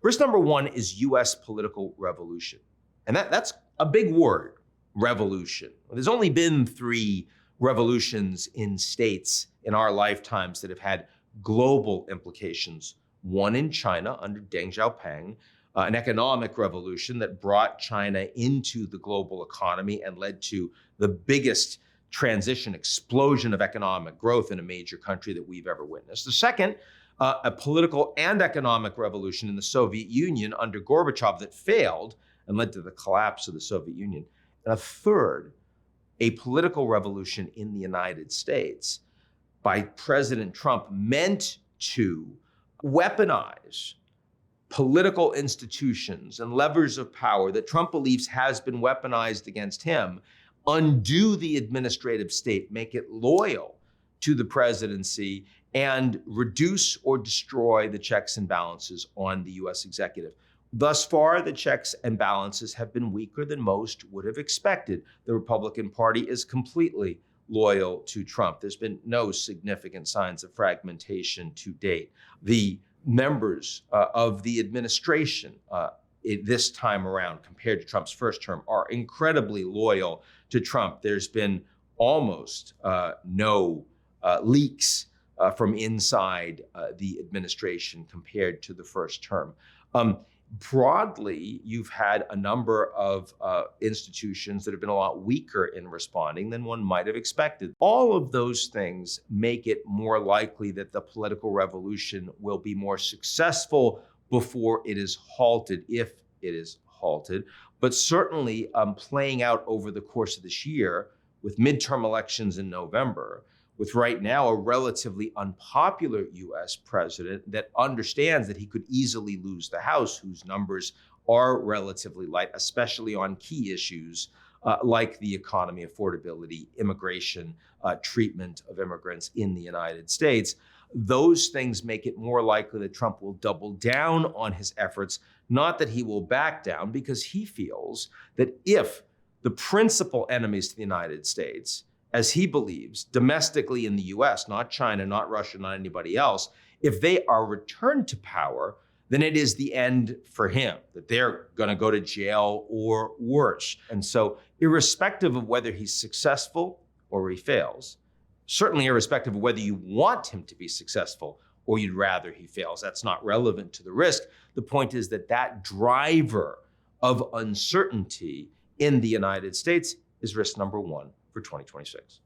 Risk number one is US political revolution. And that's a big word, revolution. There's only been 3 revolutions in states in our lifetimes that have had global implications. One in China under Deng Xiaoping, an economic revolution that brought China into the global economy and led to the biggest explosion of economic growth in a major country that we've ever witnessed. The second, a political and economic revolution in the Soviet Union under Gorbachev that failed and led to the collapse of the Soviet Union. And a third, a political revolution in the United States by President Trump meant to weaponize political institutions and levers of power that Trump believes has been weaponized against him, undo the administrative state, make it loyal to the presidency, and reduce or destroy the checks and balances on the US executive. Thus far, the checks and balances have been weaker than most would have expected. The Republican Party is completely loyal to Trump. There's been no significant signs of fragmentation to date. The members of the administration this time around, compared to Trump's first term, are incredibly loyal to Trump. There's been almost no leaks from inside the administration compared to the first term. Broadly, you've had a number of institutions that have been a lot weaker in responding than one might have expected. All of those things make it more likely that the political revolution will be more successful before it is halted, if it is halted. But certainly playing out over the course of this year with midterm elections in November, with right now a relatively unpopular US president that understands that he could easily lose the House, whose numbers are relatively light, especially on key issues like the economy, affordability, immigration, treatment of immigrants in the United States. Those things make it more likely that Trump will double down on his efforts, not that he will back down, because he feels that if the principal enemies to the United States, as he believes, domestically in the US, not China, not Russia, not anybody else, if they are returned to power, then it is the end for him, that they're going to go to jail or worse. And so irrespective of whether he's successful or he fails, certainly irrespective of whether you want him to be successful or you'd rather he fails, that's not relevant to the risk. The point is that that driver of uncertainty in the United States is risk number one for 2026.